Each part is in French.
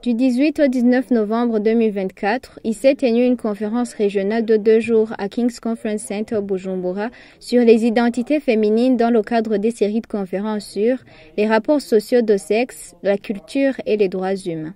Du 18 au 19 novembre 2024, il s'est tenu une conférence régionale de 2 jours à King's Conference Center Bujumbura sur les identités féminines dans le cadre des séries de conférences sur les rapports sociaux de sexe, la culture et les droits humains.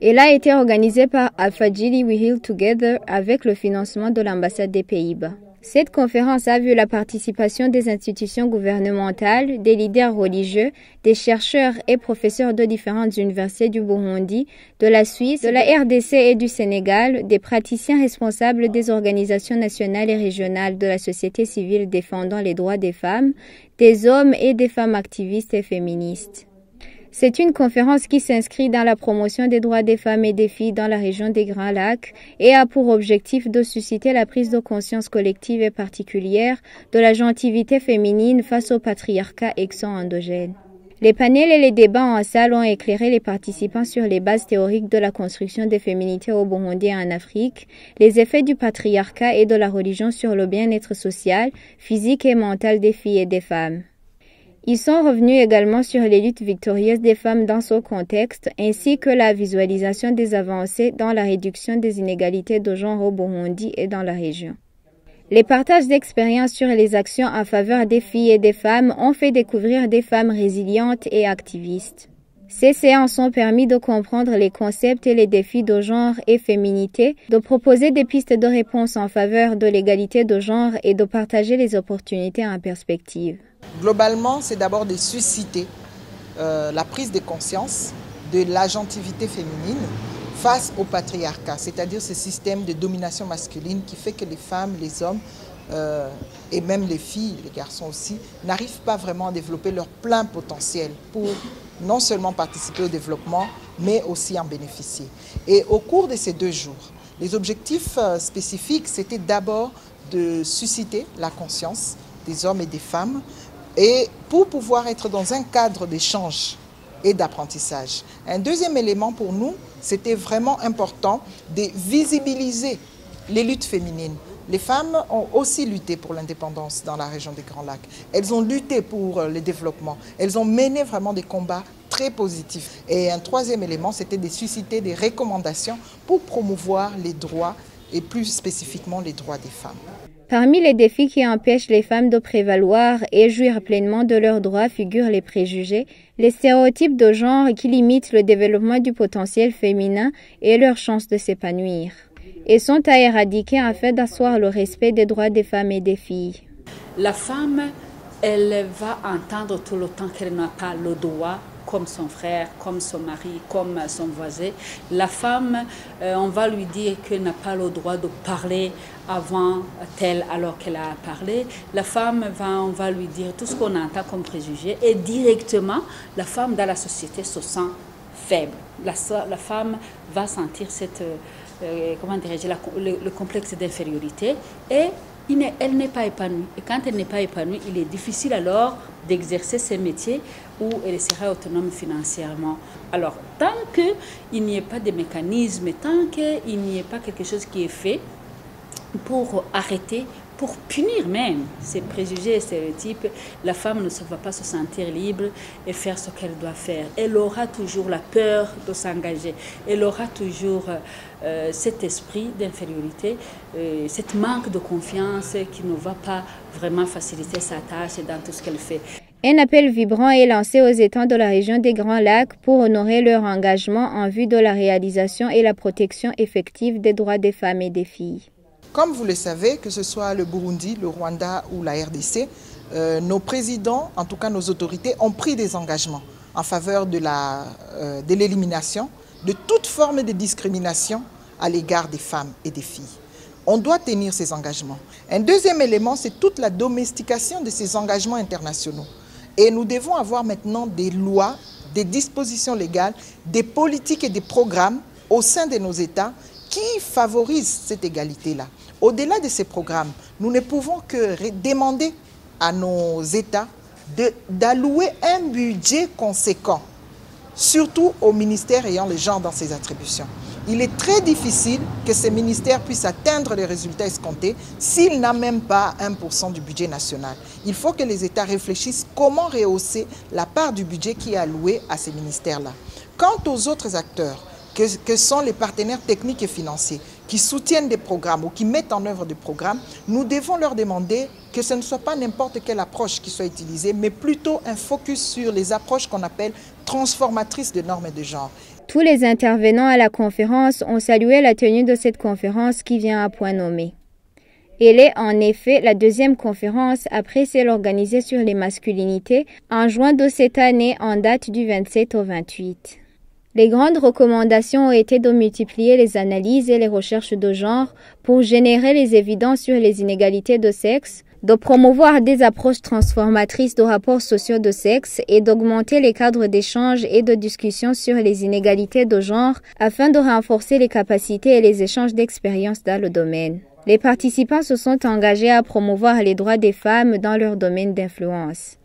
Elle a été organisée par Alpha-Jili We Heal Together avec le financement de l'ambassade des Pays-Bas. Cette conférence a vu la participation des institutions gouvernementales, des leaders religieux, des chercheurs et professeurs de différentes universités du Burundi, de la Suisse, de la RDC et du Sénégal, des praticiens responsables des organisations nationales et régionales de la société civile défendant les droits des femmes, des hommes et des femmes activistes et féministes. C'est une conférence qui s'inscrit dans la promotion des droits des femmes et des filles dans la région des Grands Lacs et a pour objectif de susciter la prise de conscience collective et particulière de la gentilité féminine face au patriarcat exo-endogène. Les panels et les débats en salle ont éclairé les participants sur les bases théoriques de la construction des féminités au Burundi et en Afrique, les effets du patriarcat et de la religion sur le bien-être social, physique et mental des filles et des femmes. Ils sont revenus également sur les luttes victorieuses des femmes dans ce contexte, ainsi que la visualisation des avancées dans la réduction des inégalités de genre au Burundi et dans la région. Les partages d'expériences sur les actions en faveur des filles et des femmes ont fait découvrir des femmes résilientes et activistes. Ces séances ont permis de comprendre les concepts et les défis de genre et féminité, de proposer des pistes de réponse en faveur de l'égalité de genre et de partager les opportunités en perspective. Globalement, c'est d'abord de susciter la prise de conscience de l'agentivité féminine face au patriarcat, c'est-à-dire ce système de domination masculine qui fait que les femmes, les hommes et même les filles, les garçons aussi, n'arrivent pas vraiment à développer leur plein potentiel pour non seulement participer au développement, mais aussi en bénéficier. Et au cours de ces 2 jours, les objectifs spécifiques, c'était d'abord de susciter la conscience des hommes et des femmes, et pour pouvoir être dans un cadre d'échange et d'apprentissage. Un deuxième élément pour nous, c'était vraiment important de visibiliser les luttes féminines. Les femmes ont aussi lutté pour l'indépendance dans la région des Grands Lacs. Elles ont lutté pour le développement. Elles ont mené vraiment des combats très positifs. Et un troisième élément, c'était de susciter des recommandations pour promouvoir les droits et plus spécifiquement les droits des femmes. Parmi les défis qui empêchent les femmes de prévaloir et jouir pleinement de leurs droits figurent les préjugés, les stéréotypes de genre qui limitent le développement du potentiel féminin et leurs chances de s'épanouir, et sont à éradiquer afin d'asseoir le respect des droits des femmes et des filles. La femme, elle va entendre tout le temps qu'elle n'a pas le droit, comme son frère, comme son mari, comme son voisin. La femme, on va lui dire qu'elle n'a pas le droit de parler avant tel alors qu'elle a parlé. La femme, on va lui dire tout ce qu'on entend comme préjugé et directement, la femme dans la société se sent faible. La femme va sentir le complexe d'infériorité et elle n'est pas épanouie. Et quand elle n'est pas épanouie, il est difficile alors d'exercer ce métier où elle sera autonome financièrement. Alors, tant qu'il n'y ait pas de mécanisme, tant qu'il n'y ait pas quelque chose qui est fait pour arrêter, pour punir même ces préjugés et stéréotypes, la femme ne va pas se sentir libre et faire ce qu'elle doit faire. Elle aura toujours la peur de s'engager. Elle aura toujours cet esprit d'infériorité, cet manque de confiance qui ne va pas vraiment faciliter sa tâche dans tout ce qu'elle fait. Un appel vibrant est lancé aux États de la région des Grands Lacs pour honorer leur engagement en vue de la réalisation et la protection effective des droits des femmes et des filles. Comme vous le savez, que ce soit le Burundi, le Rwanda ou la RDC, nos présidents, en tout cas nos autorités, ont pris des engagements en faveur de l'élimination de toute forme de discrimination à l'égard des femmes et des filles. On doit tenir ces engagements. Un deuxième élément, c'est toute la domestication de ces engagements internationaux. Et nous devons avoir maintenant des lois, des dispositions légales, des politiques et des programmes au sein de nos États qui favorisent cette égalité-là. Au-delà de ces programmes, nous ne pouvons que demander à nos États d'allouer un budget conséquent, surtout aux ministères ayant le genre dans ses attributions. il est très difficile que ces ministères puissent atteindre les résultats escomptés s'ils n'ont même pas 1% du budget national. Il faut que les États réfléchissent comment rehausser la part du budget qui est allouée à ces ministères-là. Quant aux autres acteurs, que sont les partenaires techniques et financiers, qui soutiennent des programmes ou qui mettent en œuvre des programmes, nous devons leur demander que ce ne soit pas n'importe quelle approche qui soit utilisée, mais plutôt un focus sur les approches qu'on appelle transformatrices de normes et de genre. Tous les intervenants à la conférence ont salué la tenue de cette conférence qui vient à point nommé. Elle est en effet la deuxième conférence après celle organisée sur les masculinités en juin de cette année en date du 27 au 28. Les grandes recommandations ont été de multiplier les analyses et les recherches de genre pour générer les évidences sur les inégalités de sexe, de promouvoir des approches transformatrices de rapports sociaux de sexe et d'augmenter les cadres d'échange et de discussion sur les inégalités de genre afin de renforcer les capacités et les échanges d'expériences dans le domaine. Les participants se sont engagés à promouvoir les droits des femmes dans leur domaine d'influence.